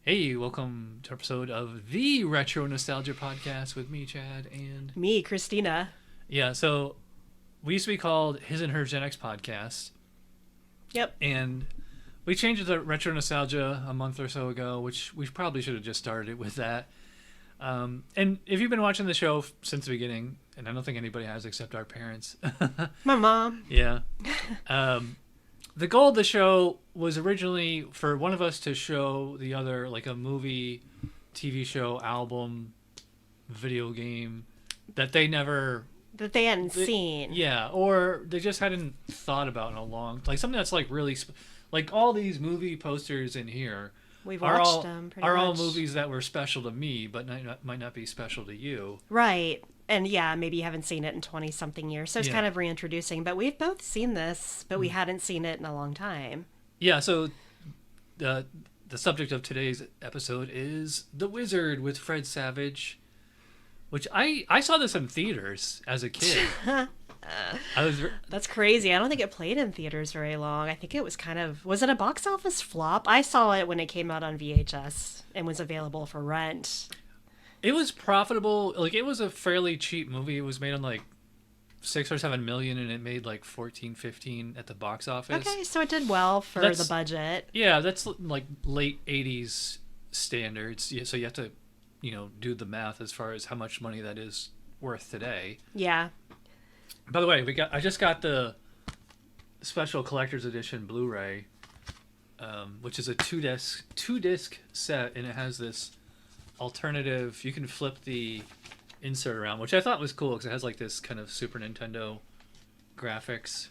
Hey, welcome to an episode of the Retro Nostalgia Podcast with me, Chad, and Me, Cristina. yeah. So we used to be called His and Her Gen X Podcast, Yep. and we changed it to Retro Nostalgia a month or so ago, which we probably should have just started it with that. And if you've been watching the show since the beginning, and I don't think anybody has except our parents, My mom. yeah. The goal of the show was originally for one of us to show the other like a movie, TV show, album, video game that they never That they hadn't seen. yeah, or they just hadn't thought about in a long, like something that's like really like all these movie posters in here We've are watched all them pretty are all much. movies that were special to me but might not be special to you. Right. And yeah, maybe you haven't seen it in 20 something years. So it's Yeah. kind of reintroducing. But we've both seen this, but we hadn't seen it in a long time. Yeah, so the subject of today's episode is The Wizard with Fred Savage, which I saw this in theaters as a kid. I was That's crazy. I don't think it played in theaters very long. I think it was was it a box office flop? I saw it when it came out on VHS and was available for rent. it was profitable. Like it was a fairly cheap movie. It was made on like 6 or 7 million and it made like 14, 15 at the box office. Okay, so it did well for That's- the budget. Yeah, that's like late 80s standards. Yeah, so you have to, do the math as far as how much money that is worth today. Yeah. By the way, I just got the special collector's edition Blu-ray, which is a two disc set, and it has this alternative. You can flip the insert around, which I thought was cool because it has like this kind of Super Nintendo graphics.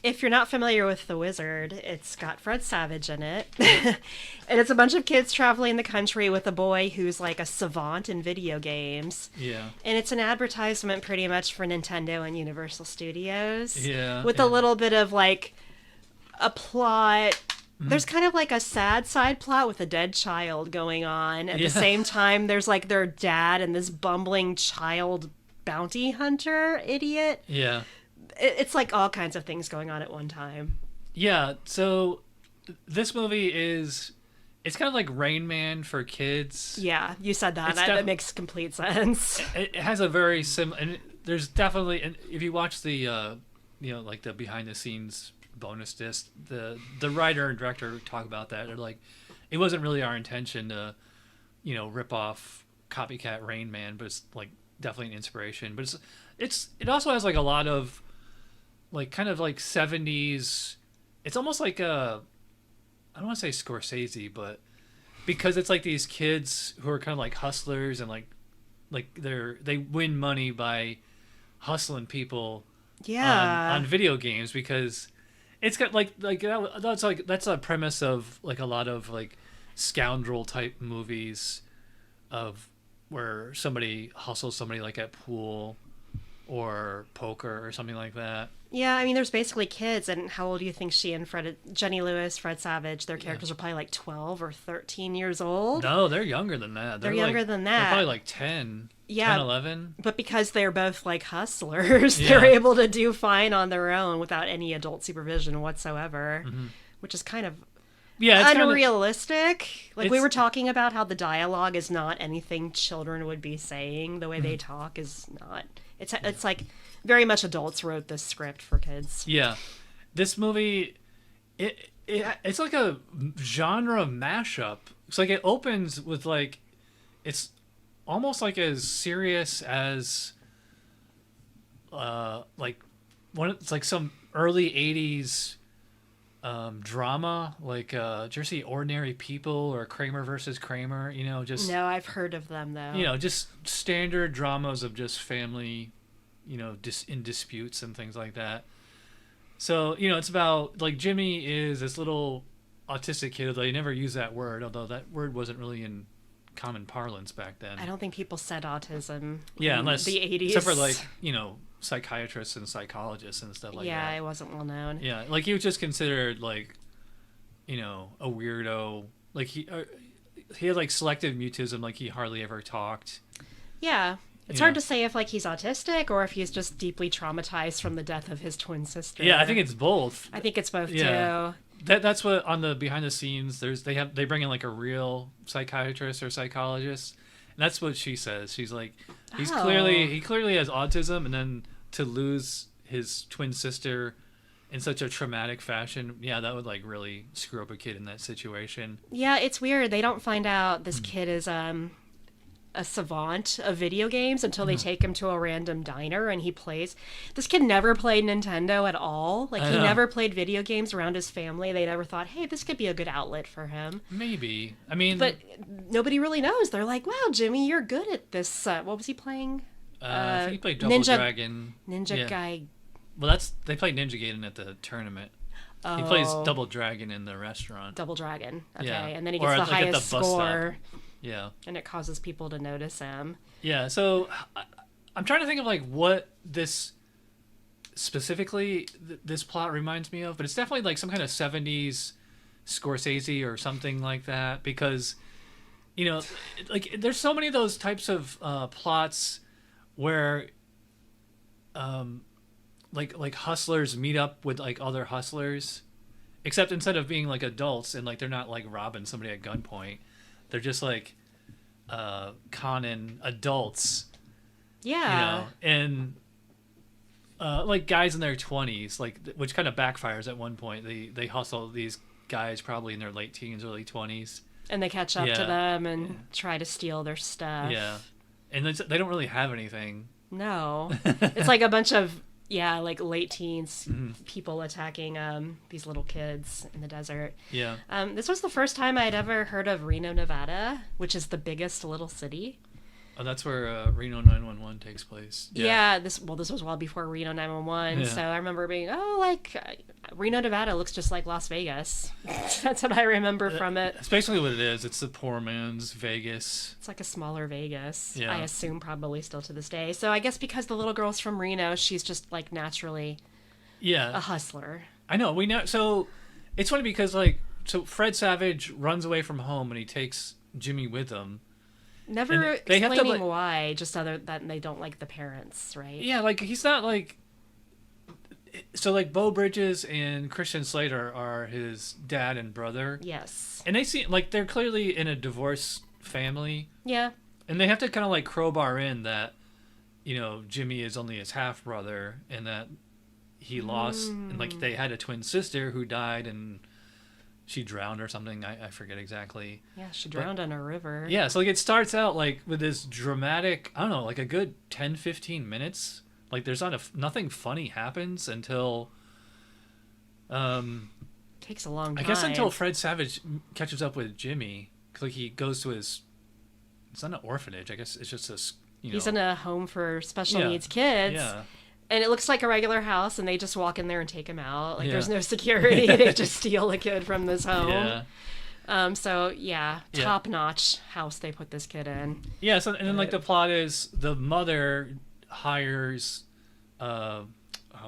If you're not familiar with The Wizard, it's got Fred Savage in it. And it's a bunch of kids traveling the country with a boy who's like a savant in video games. Yeah, And it's an advertisement pretty much for Nintendo and Universal Studios. yeah, With a and- little bit of like a plot. There's kind of like a sad side plot with a dead child going on. At Yeah. the same time, there's like their dad and this bumbling child bounty hunter idiot. yeah. It's like all kinds of things going on at one time. Yeah, so this movie it's kind of like Rain Man for kids. Yeah, you said that. It's That makes complete sense. It has a very and there's definitely, and if you watch the like the behind the scenes bonus disc, the writer and director talk about that. They're like, it wasn't really our intention to rip off copycat Rain Man, but it's like definitely an inspiration. But it also has like a lot of like kind of like 70s. It's almost like I don't want to say Scorsese, but because it's like these kids who are kind of like hustlers and like they win money by hustling people Yeah. on video games, because it's got that's a premise of like a lot of like scoundrel type movies of where somebody hustles somebody like at pool or poker or something like that. Yeah, I mean, there's basically kids, and how old do you think she and Jenny Lewis, Fred Savage, their characters are probably like 12 or 13 years old? No, they're younger than that. They're younger than that. They're probably like 10, Yeah. 10, 11. But because they're both like hustlers, Yeah. they're able to do fine on their own without any adult supervision whatsoever, which is kind of Yeah, it's kind of, unrealistic. Like we it's- were talking about how the dialogue is not anything children would be saying. The way they talk is not. It's like very much adults wrote this script for kids. yeah. This movie, it's like a genre mashup. It's like it opens with like, it's almost like as serious as, like it's like some early 80s drama, like did you ever see Ordinary People or Kramer versus Kramer? Just No, I've heard of them though. just standard dramas of just family, in disputes and things like that. So it's about like Jimmy is this little autistic kid. They never use that word, although that word wasn't really in common parlance back then. I don't think people said autism. Yeah, in unless the 80s. except for like psychiatrists and psychologists and stuff like yeah, that. it wasn't well known. Yeah, like he was just considered like, a weirdo. Like he had like selective mutism. Like he hardly ever talked. Yeah. It's hard to say if like he's autistic or if he's just deeply traumatized from the death of his twin sister. Yeah, I think it's both. I think it's both too. That's what on the behind the scenes they bring in like a real psychiatrist or psychologist, and that's what she says. She's like, he clearly has autism, and then to lose his twin sister in such a traumatic fashion, that would like really screw up a kid in that situation. Yeah, it's weird. They don't find out this kid is a savant of video games until they take him to a random diner and he plays. This kid never played Nintendo at all. Like, he never played video games around his family. They never thought, hey, this could be a good outlet for him. Maybe. I mean... But nobody really knows. They're like, wow, Jimmy, you're good at this. What was he playing? I think he played Double Dragon. Ninja guy. Well, they played Ninja Gaiden at the tournament. Oh. He plays Double Dragon in the restaurant. Double Dragon. Okay. Yeah. And then he gets the highest score. Yeah. And it causes people to notice him. Yeah, so I'm trying to think of like what this specifically this plot reminds me of, but it's definitely like some kind of 70s Scorsese or something like that, because like there's so many of those types of plots where like hustlers meet up with like other hustlers, except instead of being like adults and like they're not like robbing somebody at gunpoint. They're just like conning adults. Yeah. And like guys in their 20s, like which kind of backfires at one point. They hustle these guys probably in their late teens, early 20s. And they catch up to them and try to steal their stuff. Yeah. And they don't really have anything. No. It's like a bunch of like late teens people attacking these little kids in the desert. Yeah. This was the first time I'd ever heard of Reno, Nevada, which is the biggest little city. Oh, that's where Reno 911 takes place. Yeah. This was well before Reno 911. So I remember being, Reno, Nevada looks just like Las Vegas. That's what I remember from it. That's basically what it is. It's the poor man's Vegas. It's like a smaller Vegas. Yeah. I assume probably still to this day. So I guess because the little girl's from Reno, she's just like naturally a hustler. I know. We know. So it's funny because like Fred Savage runs away from home and he takes Jimmy with him. Never explaining why, just other than they don't like the parents, right? Yeah, like he's not like... So like Beau Bridges and Christian Slater are his dad and brother. Yes. And they seem like they're clearly in a divorced family. Yeah. And they have to kind of like crowbar in that, Jimmy is only his half brother and that he lost, and like they had a twin sister who died and she drowned or something. I forget exactly. Yeah, she drowned in a river. Yeah, so like it starts out like with this dramatic, I don't know, like a good 10-15 minutes. Like there's nothing funny happens until takes a long time. I guess until Fred Savage catches up with Jimmy, cuz like he goes to it's not an orphanage. I guess it's just he's in a home for special needs kids. Yeah. And it looks like a regular house, and they just walk in there and take him out. Like, there's no security. They just steal a kid from this home. Yeah. Top-notch house they put this kid in. Yeah, so, and then, like, the plot is the mother hires... what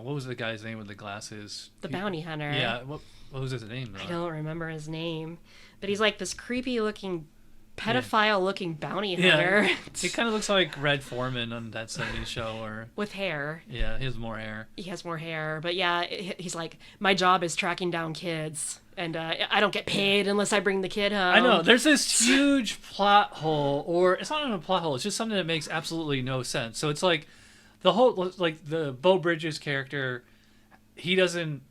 was the guy's name with the glasses? The bounty hunter. Yeah, what was his name, though? I don't remember his name. But he's, like, this creepy-looking... pedophile-looking bounty hunter. Yeah, he kind of looks like Red Foreman on that 70s show. With hair. Yeah, he has more hair. He has more hair. But yeah, he's like, my job is tracking down kids. And I don't get paid unless I bring the kid home. I know. There's this huge plot hole. Or it's not even a plot hole. It's just something that makes absolutely no sense. So it's like the whole... Like the Beau Bridges character, he doesn't...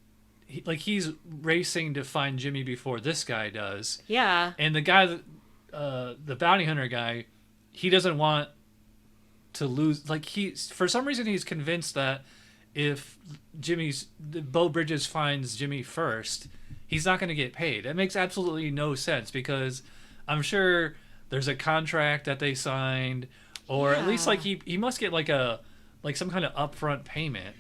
he's racing to find Jimmy before this guy does. Yeah. And the guy... the bounty hunter guy, he doesn't want to lose. Like for some reason, he's convinced that if Beau Bridges finds Jimmy first, he's not going to get paid. It makes absolutely no sense because I'm sure there's a contract that they signed, or at least like he must get like some kind of upfront payment.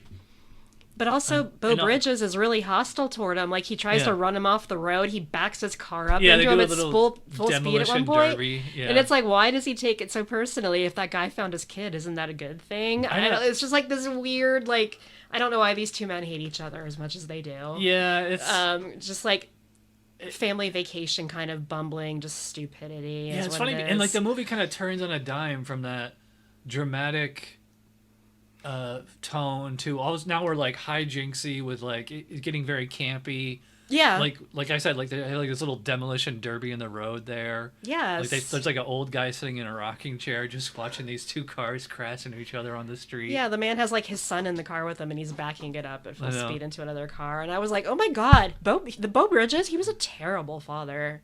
But also, Beau Bridges is really hostile toward him. Like, he tries to run him off the road. He backs his car up into him at full speed at one point. Derby. Yeah. And it's like, why does he take it so personally? If that guy found his kid, isn't that a good thing? I don't, it's just like this weird, like, I don't know why these two men hate each other as much as they do. Yeah, it's... just like family vacation kind of bumbling, just stupidity. Yeah, it's funny. And like the movie kind of turns on a dime from that dramatic tone to all. Now we're like hijinksy with like it getting very campy. Yeah. Like I said, like they have like this little demolition derby in the road there. Yes. Like there's like an old guy sitting in a rocking chair just watching these two cars crash into each other on the street. Yeah, the man has like his son in the car with him, and he's backing it up at full I know. speed into another car. And I was like, oh my god, Beau Bridges, he was a terrible father.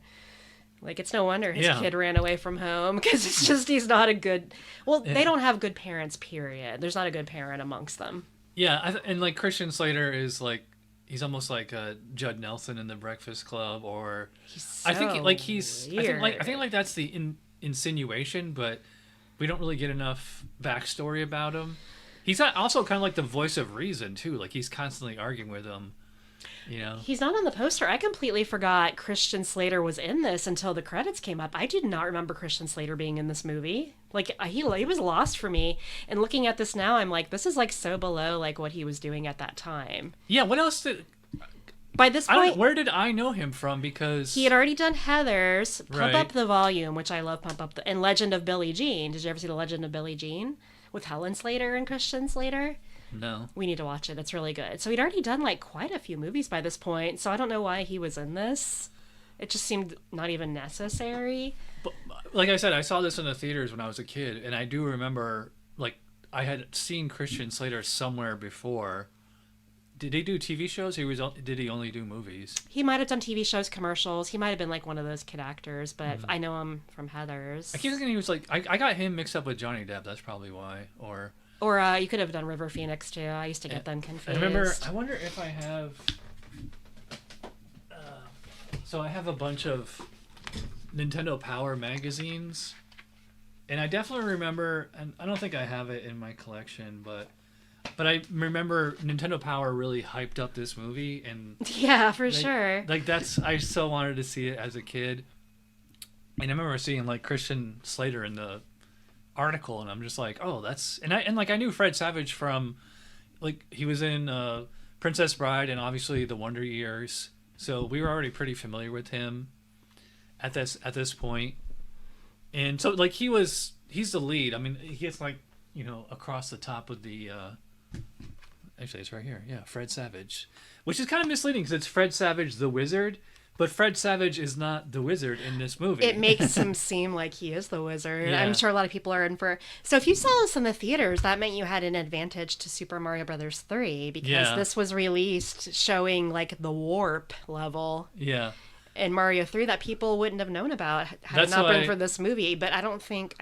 Like, it's no wonder his Yeah. kid ran away from home, because it's just he's not a good. Well, they don't have good parents. Period. There's not a good parent amongst them. Yeah, and like Christian Slater is like. He's almost like Judd Nelson in The Breakfast Club, or He's so I think like he's. weird. I think like that's the insinuation, but we don't really get enough backstory about him. He's also kind of like the voice of reason too. Like he's constantly arguing with him. You know. He's not on the poster. I completely forgot Christian Slater was in this until the credits came up. I did not remember Christian Slater being in this movie. Like, he was lost for me. And looking at this now, I'm like, this is like so below like what he was doing at that time. Yeah. What else did? By this point, Where did I know him from? Because he had already done Heathers, Pump Right. Up the Volume, which I love, and Legend of Billie Jean. Did you ever see The Legend of Billie Jean with Helen Slater and Christian Slater? No. We need to watch it. It's really good. So he'd already done like quite a few movies by this point. So I don't know why he was in this. It just seemed not even necessary. But, like I said, I saw this in the theaters when I was a kid, and I do remember like I had seen Christian Slater somewhere before. Did he do TV shows? Did he only do movies? He might have done TV shows, commercials. He might have been like one of those kid actors, but I know him from Heathers. I keep thinking he was like I got him mixed up with Johnny Depp. That's probably why. Or You could have done River Phoenix too. I used to get them confused. I remember. I wonder if I have. So I have a bunch of Nintendo Power magazines, and I definitely remember. And I don't think I have it in my collection, but I remember Nintendo Power really hyped up this movie, and Yeah, for sure. like I so wanted to see it as a kid, and I remember seeing like Christian Slater in the article, and I'm just like, oh, that's and I knew Fred Savage from like he was in Princess Bride and obviously The Wonder Years, so we were already pretty familiar with him at this point. And so like he's the lead. I mean, he gets like, you know, across the top of the actually it's right here. Yeah, Fred Savage, which is kind of misleading because it's Fred Savage the Wizard. But Fred Savage is not the wizard in this movie. It makes him seem like he is the wizard. Yeah. I'm sure a lot of people are in for. So if you saw this in the theaters, that meant you had an advantage to Super Mario Brothers 3 because this was released showing like the warp level Yeah. in Mario 3 that people wouldn't have known about had That's it not been why- for this movie. But I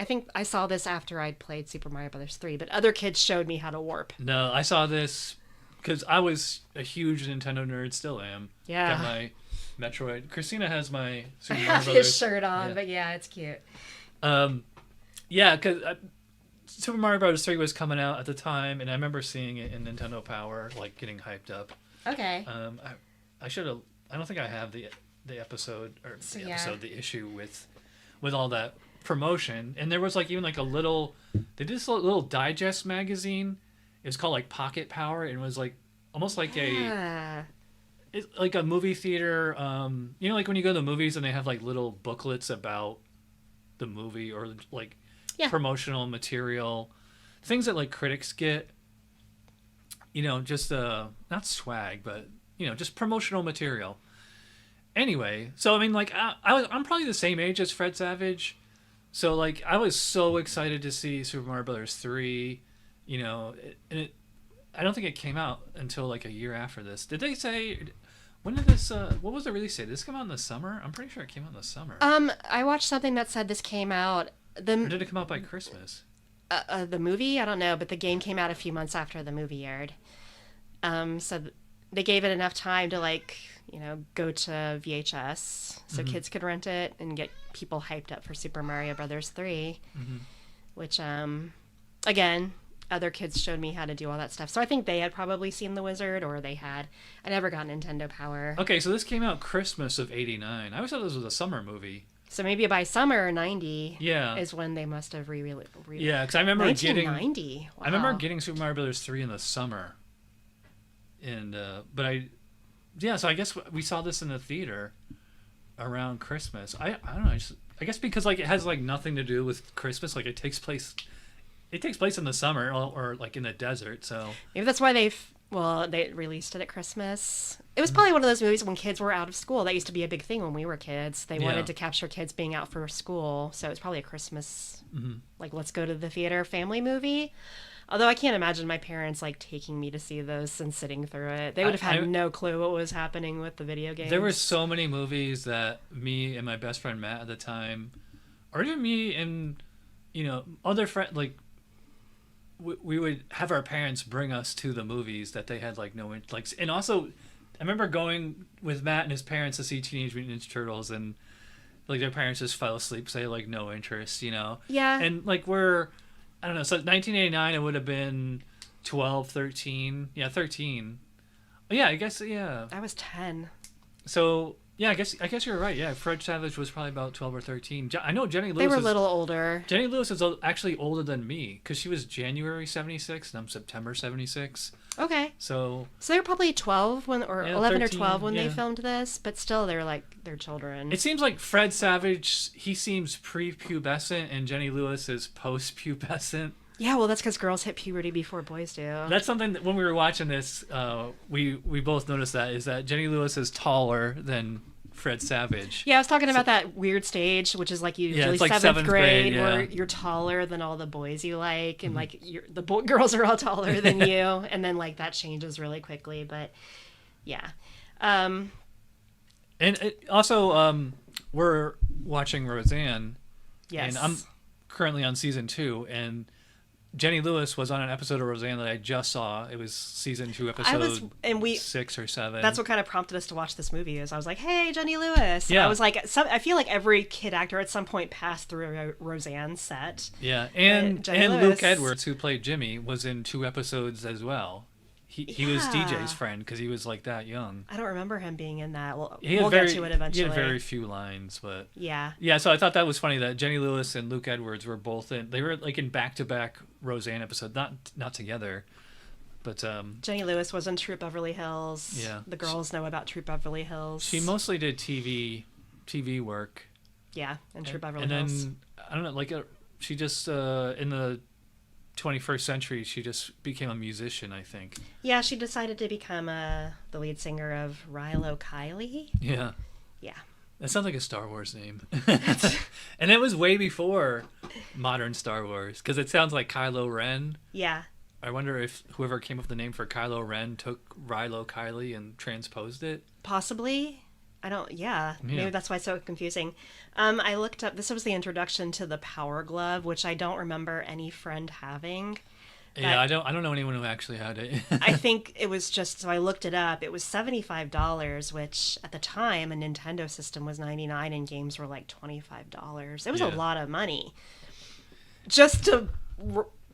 think I saw this after I'd played Super Mario Brothers 3. But other kids showed me how to warp. No, I saw this because I was a huge Nintendo nerd. Still am. Yeah. Got my Metroid. Christina has my I Super Mario have Brothers. his shirt on, Yeah. but yeah, it's cute. Yeah, because Super Mario Bros. 3 was coming out at the time, and I remember seeing it in Nintendo Power, like getting hyped up. Okay. I should have. I don't think I have the episode or So, the yeah. episode, the issue with all that promotion, and there was like even like a little. They did this little digest magazine. It was called like Pocket Power, and it was like almost like Yeah. it's like a movie theater. You know, like when you go to the movies and they have like little booklets about the movie or like Yeah. promotional material, things that like critics get. You know, just not swag, but you know, just promotional material. Anyway, so I mean, like I'm probably the same age as Fred Savage, so like I was so excited to see Super Mario Brothers 3. You know, I don't think it came out until like a year after this. Did they say? When did this? What was the release date? Did this come out in the summer? I'm pretty sure it came out in the summer. I watched something that said this came out Or did it come out by Christmas? the movie. I don't know, but the game came out a few months after the movie aired. They gave it enough time to like go to VHS so kids could rent it and get people hyped up for Super Mario Brothers 3, which again. Other kids showed me how to do all that stuff. So I think they had probably seen The Wizard, or they had. I never got Nintendo Power. Okay, so this came out Christmas of '89. I always thought this was a summer movie. So maybe by summer '90 Yeah. is when they must have re-released. Yeah, because I remember getting. 1990. Wow. I remember getting Super Mario Brothers 3 in the summer. And so I guess we saw this in the theater around Christmas. I don't know. I guess because like it has like nothing to do with Christmas. Like it takes place it takes place in the summer or like in the desert. So Maybe that's why they released it at Christmas. It was probably one of those movies when kids were out of school. That used to be a big thing when we were kids. They wanted to capture kids being out for school, so it's probably a Christmas, like, let's go to the theater family movie. Although I can't imagine my parents like taking me to see those and sitting through it. They would have had no clue what was happening with the video games. There were so many movies that me and my best friend Matt at the time, or even me and other friends, like we would have our parents bring us to the movies that they had like no like. And also, I remember going with Matt and his parents to see Teenage Mutant Ninja Turtles, and like their parents just fell asleep, so they had like no interest, Yeah. And like I don't know, so 1989 it would have been 12, 13. Yeah, 13. Yeah, I guess, yeah. I was 10. So, yeah, I guess you're right. Yeah, Fred Savage was probably about 12 or 13. I know Jenny Lewis. They were a little older. Jenny Lewis is actually older than me because she was January 76 and I'm September 76. Okay. So they were probably 12 or 11 13, or 12 when they filmed this, but still they're like their children. It seems like Fred Savage, he seems prepubescent and Jenny Lewis is postpubescent. Yeah, well, that's because girls hit puberty before boys do. That's something that when we were watching this, we both noticed is that Jenny Lewis is taller than Fred Savage. Yeah, I was talking about that weird stage, which is like usually like seventh grade, yeah. where you're taller than all the boys you like, and like girls are all taller than you, and then like that changes really quickly. But yeah, and also we're watching Roseanne. Yes, and I'm currently on season 2, and Jenny Lewis was on an episode of Roseanne that I just saw. It was season 2, episode 6 or 7. That's what kind of prompted us to watch this movie. Is I was like, "Hey, Jenny Lewis." Yeah. I was like, I feel like every kid actor at some point passed through a Roseanne set. Yeah, and Lewis, Luke Edwards, who played Jimmy, was in 2 episodes as well. He was DJ's friend because he was like that young. I don't remember him being in that. We'll get to it eventually. He had very few lines, but yeah. So I thought that was funny that Jenny Lewis and Luke Edwards were both in. They were like in back-to-back Roseanne episodes, not together, but Jenny Lewis was in Troop Beverly Hills. Yeah, the girls know about Troop Beverly Hills. She mostly did TV work. Yeah, and Troop Beverly Hills. And Hills. then I don't know, like she just in the 21st century, she just became a musician, I think. Yeah, she decided to become the lead singer of Rilo Kiley. Yeah. Yeah. That sounds like a Star Wars name. And it was way before modern Star Wars, because it sounds like Kylo Ren. Yeah. I wonder if whoever came up with the name for Kylo Ren took Rilo Kiley and transposed it. Possibly. Maybe that's why it's so confusing. I looked up, this was the introduction to the Power Glove, which I don't remember any friend having. Yeah, I don't know anyone who actually had it. I think it was just, so I looked it up, it was $75, which at the time a Nintendo system was $99 and games were like $25. It was a lot of money. Just to...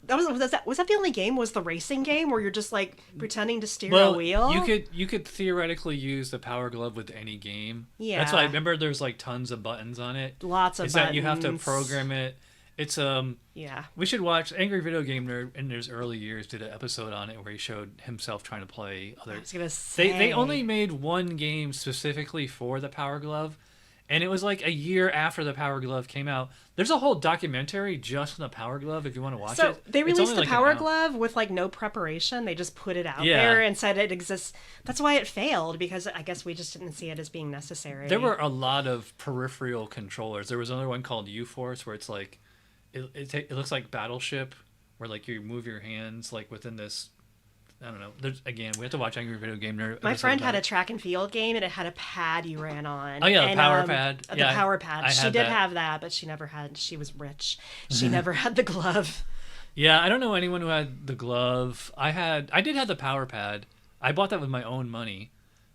Was that the only game? Was the racing game where you're just like pretending to steer a wheel? You could theoretically use the Power Glove with any game. Yeah, that's why I remember there's like tons of buttons on it. Lots of buttons. That you have to program it. It's yeah. We should watch Angry Video Game Nerd in his early years did an episode on it where he showed himself trying to play other. I was gonna say they only made one game specifically for the Power Glove. And it was like a year after the Power Glove came out. There's a whole documentary just on the Power Glove if you want to watch it. So they released the Power Glove with like no preparation. They just put it out there and said it exists. That's why it failed, because I guess we just didn't see it as being necessary. There were a lot of peripheral controllers. There was another one called U-Force where it's like, it looks like Battleship, where like you move your hands like within this. I don't know. Again, we have to watch Angry Video Game Nerd. My friend had a track and field game, and it had a pad you ran on. Oh, yeah, the power pad. The power pad. She did have that, but she never had... She was rich. She never had the glove. Yeah, I don't know anyone who had the glove. I did have the power pad. I bought that with my own money.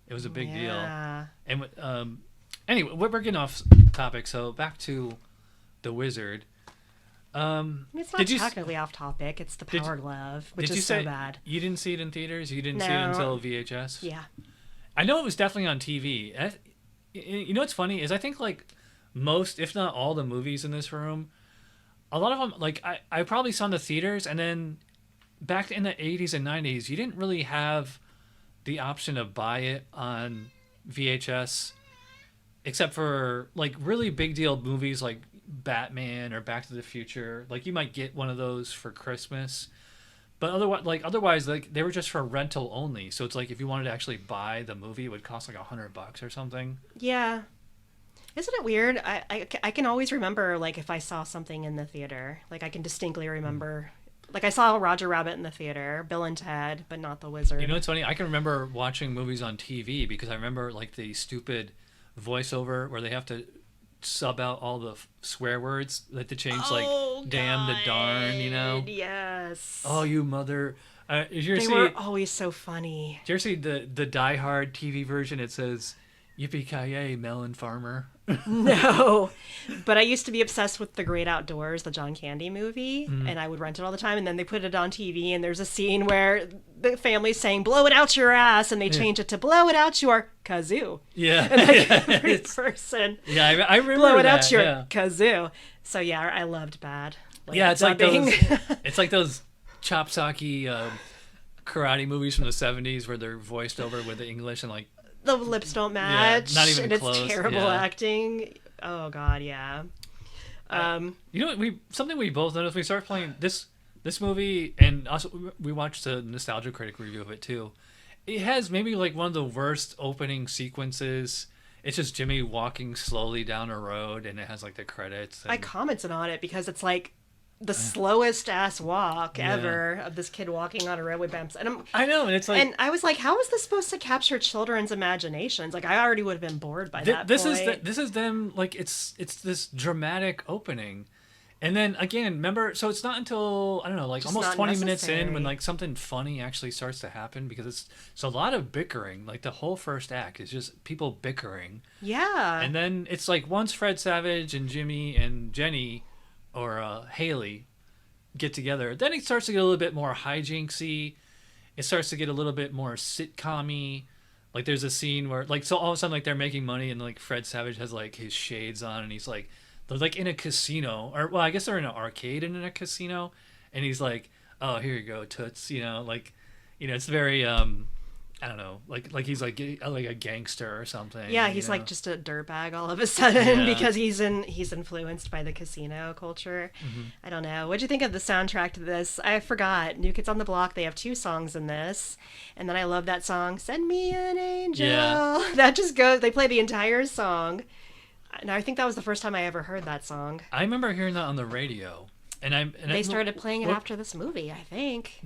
It was a big deal. And anyway, we're getting off topic, so back to The Wizard. It's not technically off topic. It's the Power Glove, which is so bad. You didn't see it in theaters? You didn't see it until VHS? Yeah. I know it was definitely on TV. You know what's funny is I think like most, if not all the movies in this room, a lot of them, like I probably saw in the theaters, and then back in the 80s and 90s, you didn't really have the option to buy it on VHS, except for like really big deal movies like Batman or Back to the Future. Like you might get one of those for Christmas, but otherwise, like they were just for rental only. So it's like if you wanted to actually buy the movie, it would cost like $100 or something. Yeah. Isn't it weird? I can always remember, like, if I saw something in the theater. Like, I can distinctly remember. Like, I saw Roger Rabbit in the theater, Bill and Ted, but not The Wizard. You know what's funny? I can remember watching movies on TV because I remember, like, the stupid voiceover where they have to sub out all the swear words. Like, to change, like, damn to darn, you know? Yes. Oh, you mother... They were always so funny. Did you ever see the Die Hard TV version? It says, yippee-ki-yay, melon farmer. No, but I used to be obsessed with The Great Outdoors, the John Candy movie, and I would rent it all the time. And then they put it on TV, and there's a scene where the family's saying "blow it out your ass," and they change it to "blow it out your kazoo." Yeah, and like every person. Yeah, I remember blow it that, out your kazoo. So yeah, I loved Bad. Yeah, it's like those. It's like those chopsocky karate movies from the '70s where they're voiced over with the English and like. The lips don't match. Yeah, not even and close. It's terrible acting. Oh God, yeah. You know what? Something we both noticed. We started playing this movie, and also we watched a Nostalgia Critic review of it too. It has maybe like one of the worst opening sequences. It's just Jimmy walking slowly down a road, and it has like the credits. And... I commented on it because it's like the slowest ass walk ever of this kid walking on a road with bumps. And I know, and it's like, and I was like, how is this supposed to capture children's imaginations? Like, I already would have been bored by that this point. This is them, like, it's this dramatic opening. And then again, remember, so it's not until, I don't know, like just almost 20 minutes in when like something funny actually starts to happen, because it's a lot of bickering. Like the whole first act is just people bickering. Yeah. And then it's like once Fred Savage and Jimmy and Jenny or Haley get together, then it starts to get a little bit more hijinksy. It starts to get a little bit more sitcom-y. Like there's a scene where like, so all of a sudden like they're making money and like Fred Savage has like his shades on and he's like, they're like in a casino, or well, I guess they're in an arcade and in a casino, and he's like, oh, here you go, toots, you know, like, you know, it's very I don't know, like he's like a gangster or something. Yeah, he's like just a dirtbag all of a sudden because he's influenced by the casino culture. Mm-hmm. I don't know. What'd you think of the soundtrack to this? I forgot. New Kids on the Block. They have 2 songs in this, and then I love that song, "Send Me an Angel." Yeah. That just goes. They play the entire song. And I think that was the first time I ever heard that song. I remember hearing that on the radio. They started playing it after this movie, I think.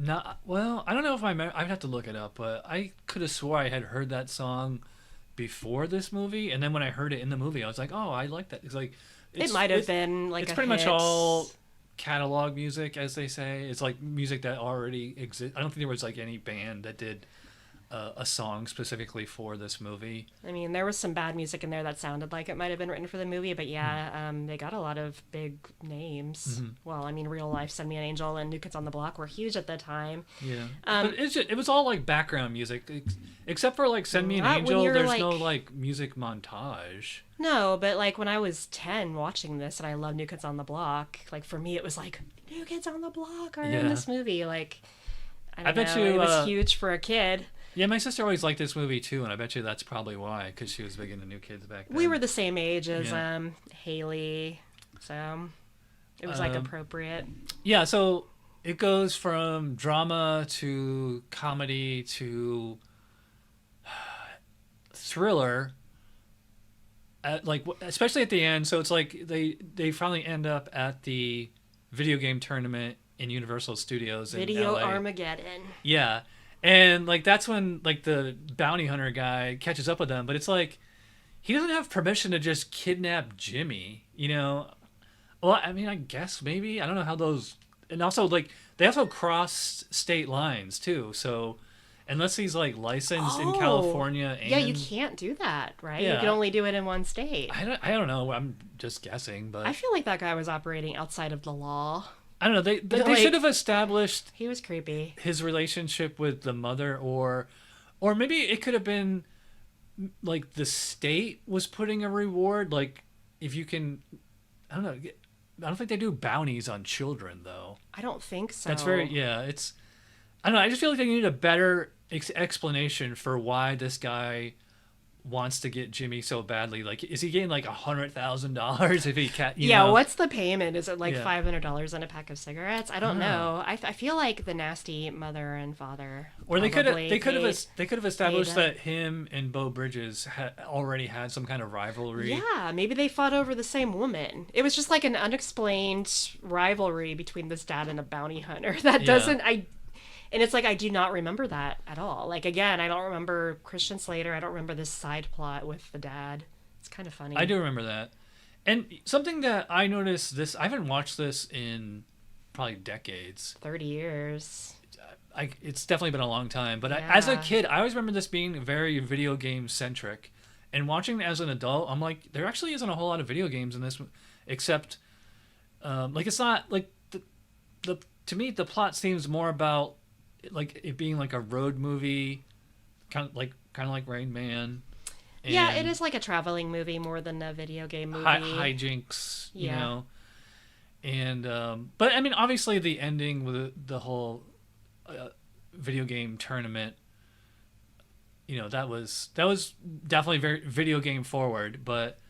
Well, I don't know if I'd have to look it up, but I could have swore I had heard that song before this movie, and then when I heard it in the movie, I was like, oh, I like that. It's like it might have been like it's a pretty hit. much all catalog music, as they say. It's like music that already exists. I don't think there was like any band that did a song specifically for this movie. I mean, there was some bad music in there that sounded like it might have been written for the movie, but yeah, they got a lot of big names. Mm-hmm. Well, I mean, Real Life, Send Me an Angel, and New Kids on the Block were huge at the time. Yeah, but it was all like background music, except for like Send Me an Angel. There's like, no like music montage. No, but like when I was 10 watching this, and I love New Kids on the Block, like for me it was like, New Kids on the Block are in this movie. Like, I bet you it was huge for a kid. Yeah, my sister always liked this movie too, and I bet you that's probably why, because she was big into New Kids back then. We were the same age as Haley, so it was like appropriate. Yeah, so it goes from drama to comedy to thriller, like especially at the end. So it's like they finally end up at the video game tournament in Universal Studios in Video LA. Armageddon. Yeah. And like that's when like the bounty hunter guy catches up with them, but it's like he doesn't have permission to just kidnap Jimmy, you know. Well, I mean, I guess maybe, I don't know how those, and also like they also cross state lines too. So unless he's like licensed in California, and yeah, you can't do that, right? Yeah. You can only do it in one state. I don't know. I'm just guessing, but I feel like that guy was operating outside of the law. I don't know. They like, should have established he was creepy. His relationship with the mother, or maybe it could have been like the state was putting a reward. Like if you can, I don't know. I don't think they do bounties on children though. I don't think so. That's very It's I don't know. I just feel like they need a better explanation for why this guy wants to get Jimmy so badly. Like, is he getting like $100,000 if he can't? What's the payment? Is it like Yeah. $500 on a pack of cigarettes? I don't know. I feel like the nasty mother and father. Or they could probably have established paid, that him and Beau Bridges already had some kind of rivalry. Yeah, maybe they fought over the same woman. It was just like an unexplained rivalry between this dad and a bounty hunter. That doesn't and it's like I do not remember that at all. Like again, I don't remember Christian Slater. I don't remember this side plot with the dad. It's kind of funny. I do remember that. And something that I noticed I haven't watched this in probably decades. 30 years. It's definitely been a long time. But Yeah. as a kid, I always remember this being very video game centric. And watching it as an adult, I'm like, there actually isn't a whole lot of video games in this, except, like, it's not like to me the plot seems more about like it being like a road movie, kind of like Rain Man. Yeah, it is like a traveling movie more than a video game movie. Hijinks, you know. And but I mean, obviously, the ending with the whole video game tournament, you know, that was definitely very video game forward. But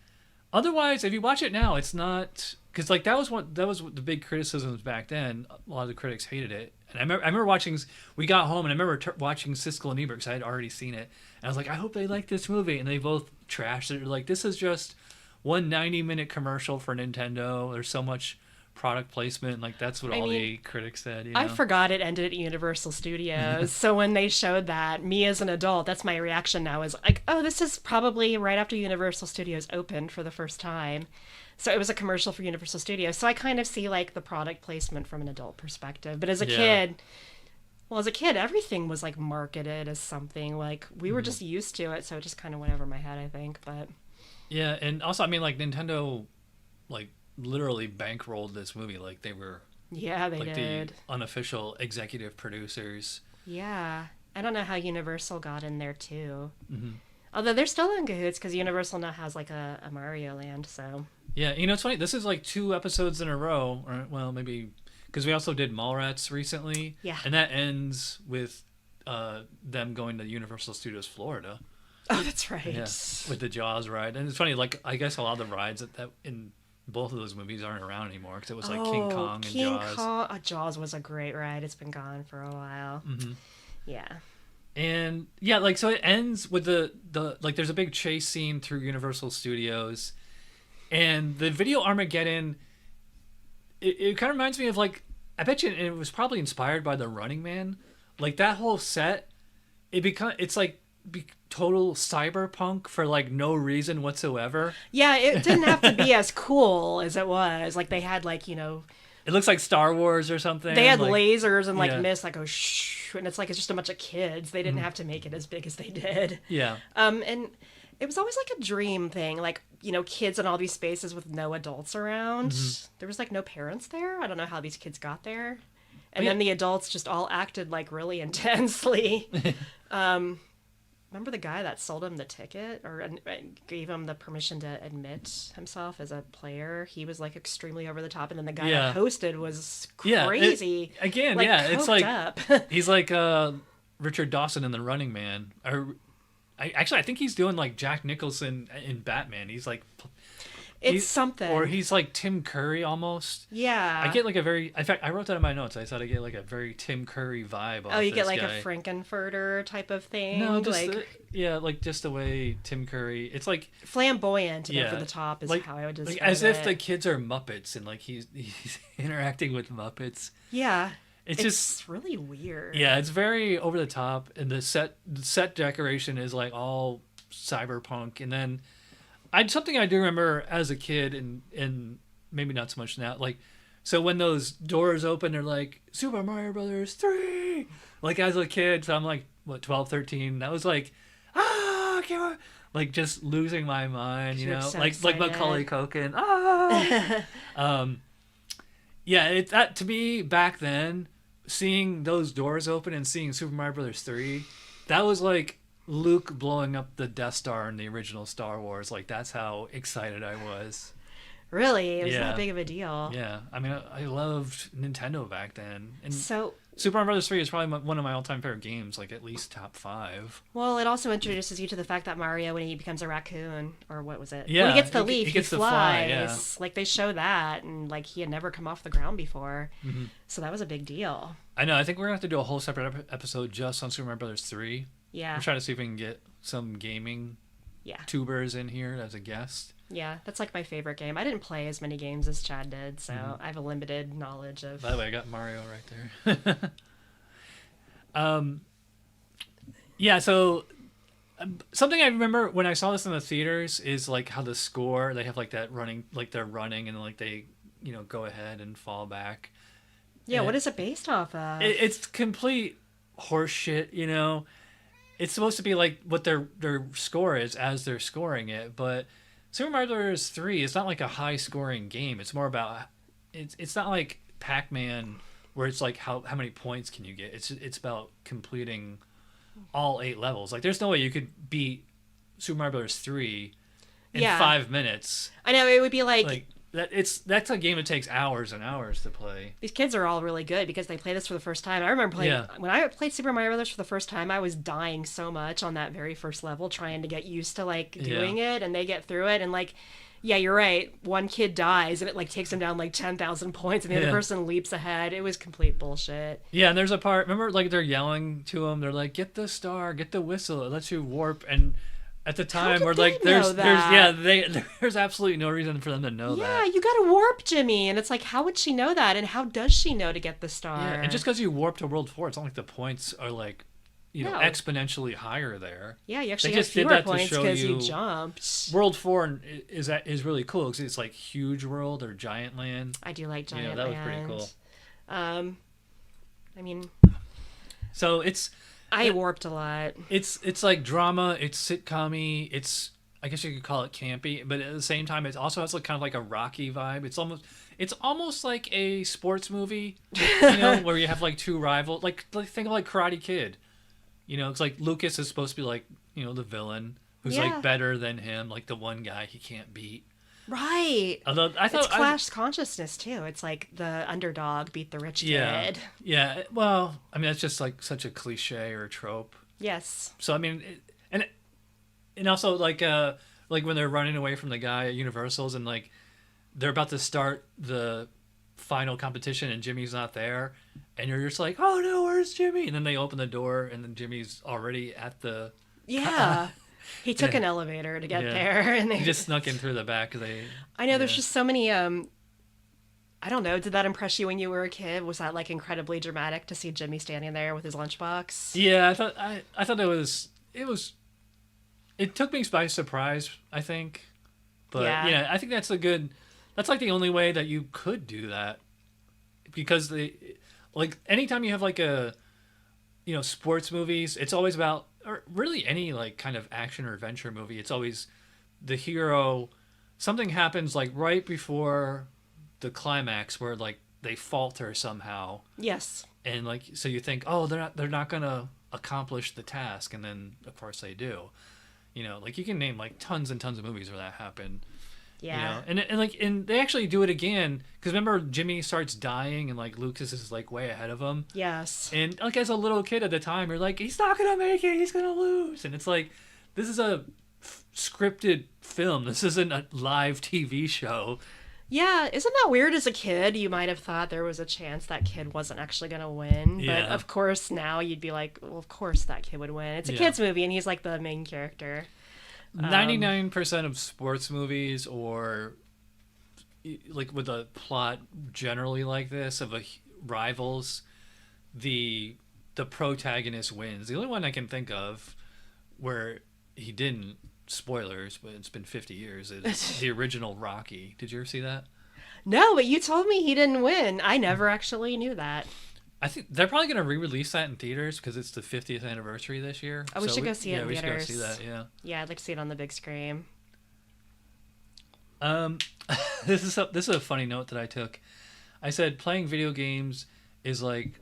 otherwise, if you watch it now, it's not, because like that was the big criticisms back then. A lot of the critics hated it. And I remember watching. We got home and I remember watching Siskel and Ebert because I had already seen it. And I was like, I hope they like this movie. And they both trashed it. They're like, this is just one 90-minute commercial for Nintendo. There's so much product placement. Like that's what the critics said. You know? I forgot it ended at Universal Studios. So when they showed that, me as an adult, that's my reaction now, is like, oh, this is probably right after Universal Studios opened for the first time. So it was a commercial for Universal Studios. So I kind of see like the product placement from an adult perspective. But as a kid, everything was like marketed as something, like we were just used to it. So it just kind of went over my head, I think. But yeah, and also I mean, like Nintendo, like literally bankrolled this movie. Like they were, yeah, they like did. the unofficial executive producers. Yeah, I don't know how Universal got in there too. Mm-hmm. Although they're still in cahoots because Universal now has like a Mario Land. So yeah, you know, it's funny. This is like 2 episodes in a row, or well, maybe because we also did Mallrats recently. Yeah, and that ends with them going to Universal Studios Florida. Oh, that's right. Yeah, with the Jaws ride. And it's funny, like I guess a lot of the rides that in both of those movies aren't around anymore because it was like King Kong and Jaws. Jaws was a great ride. It's been gone for a while. Mm-hmm. Yeah. And yeah, like so it ends with the like there's a big chase scene through Universal Studios, and the video Armageddon. It kind of reminds me of like, I bet you it was probably inspired by the Running Man, like that whole set. It's like total cyberpunk for like no reason whatsoever. Yeah, it didn't have to be as cool as it was. Like they had like, you know, it looks like Star Wars or something. They had like, lasers and like mist, like shh, and it's like it's just a bunch of kids. They didn't have to make it as big as they did. Yeah. And it was always like a dream thing, like, you know, kids in all these spaces with no adults around. Mm-hmm. There was like no parents there. I don't know how these kids got there. And then the adults just all acted like really intensely. Remember the guy that sold him the ticket or gave him the permission to admit himself as a player? He was like extremely over the top, and then the guy that hosted was crazy. It's like up. He's like Richard Dawson in The Running Man. I think he's doing like Jack Nicholson in Batman. He's like, it's something. Or he's like Tim Curry almost. Yeah. I get like a very, in fact, I wrote that in my notes. I thought I get like a very Tim Curry vibe. Oh, you get like a Frankenfurter type of thing? No, just like just the way Tim Curry, it's like flamboyant and over the top is like, how I would describe it. As if the kids are Muppets and like he's interacting with Muppets. Yeah. It's just really weird. Yeah, it's very over the top, and the set decoration is like all cyberpunk. And then something I do remember as a kid, and maybe not so much now. Like, so when those doors open, they're like Super Mario Brothers 3. Like as a kid, so I'm like 12, 13. That was like like just losing my mind, you know, so like Macaulay Culkin. Yeah, that to me back then. Seeing those doors open and seeing Super Mario Brothers 3, that was like Luke blowing up the Death Star in the original Star Wars. Like that's how excited I was. Really? It was that big of a deal. Yeah. I mean, I loved Nintendo back then. And so Super Mario Brothers 3 is probably one of my all-time favorite games, like at least top 5. Well, it also introduces you to the fact that Mario, when he becomes a raccoon, or what was it? Yeah, when he gets the leaf, he gets to flies. fly, yeah. Like, they show that, and, like, he had never come off the ground before. Mm-hmm. So that was a big deal. I know. I think we're going to have to do a whole separate episode just on Super Mario Brothers 3. Yeah. We're trying to see if we can get some gaming tubers in here as a guest. Yeah, that's, like, my favorite game. I didn't play as many games as Chad did, so I have a limited knowledge of... By the way, I got Mario right there. Yeah, so something I remember when I saw this in the theaters is like how the score, they have like that running, like they're running and like they, go ahead and fall back. Yeah, and what is it based off of? It's complete horseshit, It's supposed to be like what their score is as they're scoring it, but Super Mario Bros. 3 is not like a high scoring game. It's more about, it's not like Pac-Man where it's like how many points can you get. It's about completing all 8 levels. Like there's no way you could beat Super Mario Bros. 3 in 5 minutes. I know, it would be like that's a game that takes hours and hours to play. These kids are all really good because they play this for the first time. I remember playing when I played Super Mario Brothers for the first time, I was dying so much on that very first level trying to get used to like doing it, and they get through it, and like yeah, you're right. One kid dies and it like takes him down like 10,000 points and the other person leaps ahead. It was complete bullshit. Yeah, and there's a part, remember like they're yelling to him, they're like, get the star, get the whistle, it lets you warp, and at the time we're like there's absolutely no reason for them to know that. Yeah, you gotta warp Jimmy, and it's like, how would she know that, and how does she know to get the star? Yeah, and just because you warp to World 4, it's not like the points are like exponentially higher there. Yeah, you actually have fewer points because you jumped. World 4 is really cool because it's like Huge World or Giant Land. I do like Giant Land. That was pretty cool. I mean, so I warped a lot. It's like drama. It's sitcom-y. It's, I guess you could call it campy, but at the same time, it also has like kind of like a Rocky vibe. It's almost like a sports movie, where you have like two rivals. Like think of like Karate Kid. It's like Lucas is supposed to be like, the villain who's like better than him, like the one guy he can't beat. Right. Although I thought it's class consciousness too. It's like the underdog beat the rich kid. Yeah. Well, I mean, that's just like such a cliche or a trope. Yes. So I mean, and also like when they're running away from the guy at Universal's and like they're about to start the final competition and Jimmy's not there, and you're just like, oh no, where's Jimmy? And then they open the door and then Jimmy's already at the he took an elevator to get there, and he just snuck in through the back. I know there's just so many I don't know, did that impress you when you were a kid? Was that like incredibly dramatic to see Jimmy standing there with his lunchbox? Yeah, I thought it took me by surprise, I think. But I think that's like the only way that you could do that, because like anytime you have like a sports movies, it's always about, or really any like kind of action or adventure movie, it's always the hero, something happens like right before the climax where like they falter somehow. Yes. And like, so you think, oh, they're not gonna accomplish the task, and then of course they do. Like you can name like tons and tons of movies where that happened. Yeah. And they actually do it again, because remember Jimmy starts dying and like Lucas is like way ahead of him. Yes. And like as a little kid at the time, you're like, he's not gonna make it, he's gonna lose. And it's like, this is a scripted film. This isn't a live TV show. Yeah, isn't that weird? As a kid, you might have thought there was a chance that kid wasn't actually going to win. Yeah. But of course, now you'd be like, well, of course that kid would win. It's a kid's movie, and he's like the main character. 99% of sports movies, or like with a plot generally like this of rivals, the protagonist wins. The only one I can think of where he didn't, spoilers, but it's been 50 years, is the original Rocky. Did you ever see that? No, but you told me he didn't win. I never actually knew that. I think they're probably going to re-release that in theaters because it's the 50th anniversary this year. Oh, we should go see it in theaters. Yeah, we should go see that, Yeah, I'd like to see it on the big screen. This is a funny note that I took. I said playing video games is like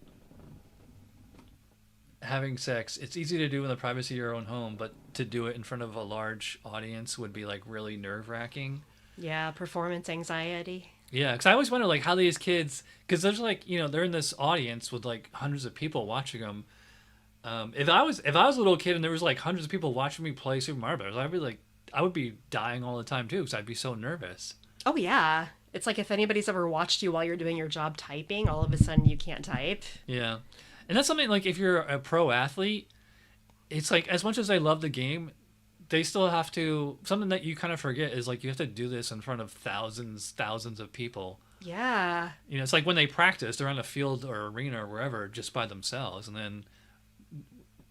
having sex. It's easy to do in the privacy of your own home, but to do it in front of a large audience would be like really nerve-wracking. Yeah, performance anxiety. Yeah, because I always wonder like how these kids, because there's like they're in this audience with like hundreds of people watching them. If I was a little kid and there was like hundreds of people watching me play Super Mario Bros., I would be dying all the time too because I'd be so nervous. Oh yeah. It's like if anybody's ever watched you while you're doing your job typing, all of a sudden you can't type. Yeah, and that's something like if you're a pro athlete, it's like as much as I love the game, they still have to. Something that you kind of forget is like you have to do this in front of thousands of people. Yeah. It's like when they practice, they're on a field or arena or wherever just by themselves, and then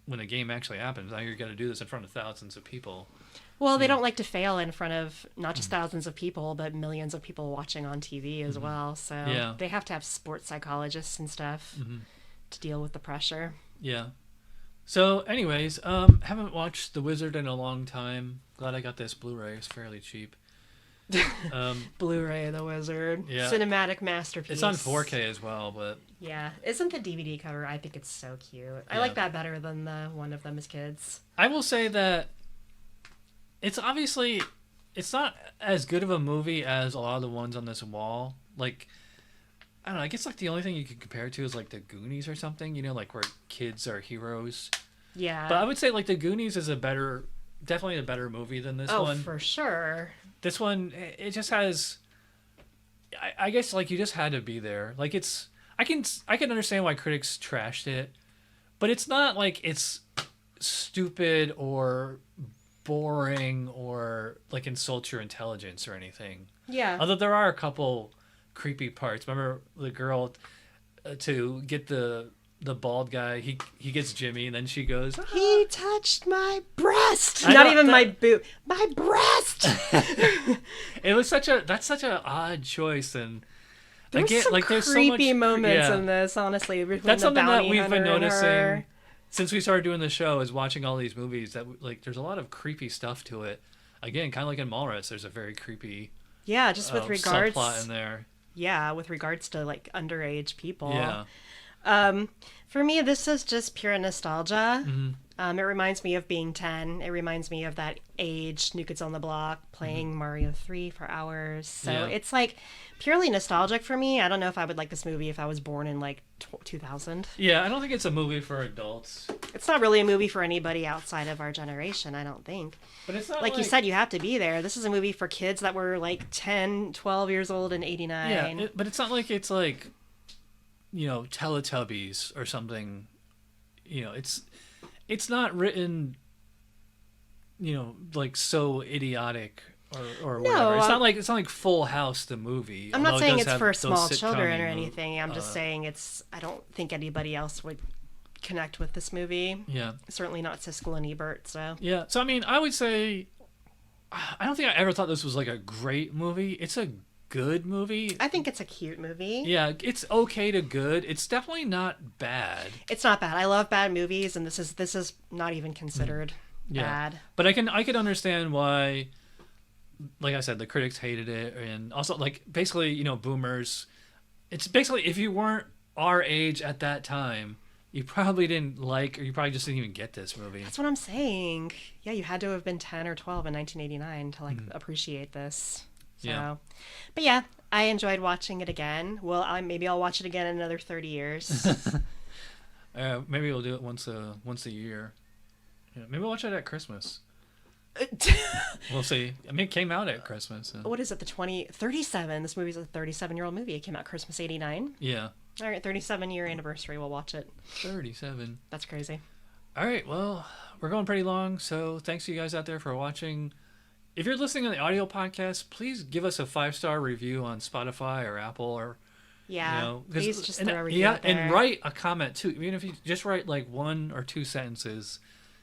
when the game actually happens, now you're going to do this in front of thousands of people. Well, they don't like to fail in front of not just thousands of people, but millions of people watching on TV as well. So they have to have sports psychologists and stuff to deal with the pressure. Yeah. So, anyways, haven't watched The Wizard in a long time. Glad I got this Blu-ray. It's fairly cheap. Blu-ray The Wizard. Yeah. Cinematic masterpiece. It's on 4K as well, but... Yeah. Isn't the DVD cover, I think it's so cute. I like that better than the one of them as kids. I will say that it's not as good of a movie as a lot of the ones on this wall. Like, I don't know, I guess like the only thing you could compare it to is like the Goonies or something, like where kids are heroes. Yeah. But I would say like the Goonies is definitely a better movie than this one. Oh, for sure. This one, it just has, I guess like you just had to be there. Like I can understand why critics trashed it, but it's not like it's stupid or boring or like insults your intelligence or anything. Yeah. Although there are a couple creepy parts. Remember the girl to get the bald guy, he gets Jimmy and then she goes, he touched my breast. Not even my boob, my breast. That's such an odd choice. And there's some there's creepy moments in this, honestly. That's something that we've been noticing since we started doing the show, is watching all these movies that like there's a lot of creepy stuff to it. Again, kind of like in Mallrats, there's a very creepy just with regards subplot in there. Yeah, with regards to like underage people. Yeah. For me, this is just pure nostalgia. Mm-hmm. It reminds me of being 10. It reminds me of that age, New Kids on the Block, playing Mario 3 for hours. So it's like purely nostalgic for me. I don't know if I would like this movie if I was born in like 2000. Yeah, I don't think it's a movie for adults. It's not really a movie for anybody outside of our generation, I don't think. But it's not like you said, you have to be there. This is a movie for kids that were like 10, 12 years old in 89. Yeah, but it's not like it's like, Teletubbies or something. It's not written, like so idiotic or whatever. No, It's not like Full House the movie. I'm not saying it's for small children or anything. I'm just saying I don't think anybody else would connect with this movie. Yeah. Certainly not Siskel and Ebert, so. Yeah. So I mean, I would say I don't think I ever thought this was like a great movie. It's a good movie. I think it's a cute movie. Yeah, it's okay to good. It's definitely not bad. It's not bad. I love bad movies, and this is not even considered bad. But I can understand why, like I said, the critics hated it, and also like basically boomers. It's basically if you weren't our age at that time, you probably didn't like, or you probably just didn't even get this movie. That's what I'm saying. Yeah, you had to have been 10 or 12 in 1989 to like appreciate this. So, yeah. But yeah, I enjoyed watching it again. Well, maybe I'll watch it again in another 30 years. Maybe we'll do it once a year. Yeah, maybe we'll watch it at Christmas. We'll see. I mean, it came out at Christmas. So. What is it? 37. This movie's a 37-year-old movie. It came out Christmas 89. Yeah. All right, 37-year anniversary. We'll watch it. 37. That's crazy. All right, well, we're going pretty long, so thanks to you guys out there for watching. If you're listening on the audio podcast, please give us a 5-star review on Spotify or Apple or please just throw a review out there. And write a comment too. Even if you just write like 1 or 2 sentences,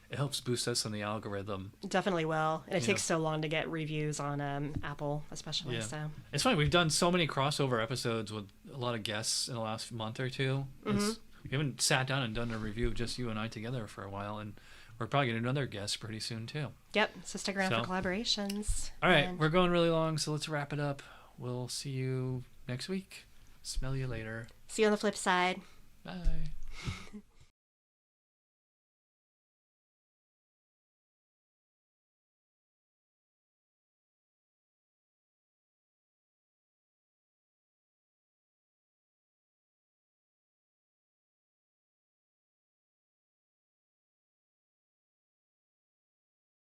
it helps boost us in the algorithm. It definitely will, and it takes so long to get reviews on Apple, especially. Yeah. So it's funny. We've done so many crossover episodes with a lot of guests in the last month or two. We haven't sat down and done a review of just you and I together for a while, and we're probably getting another guest pretty soon too. Yep, so stick around for collaborations. All right, we're going really long, so let's wrap it up. We'll see you next week. Smell you later. See you on the flip side. Bye.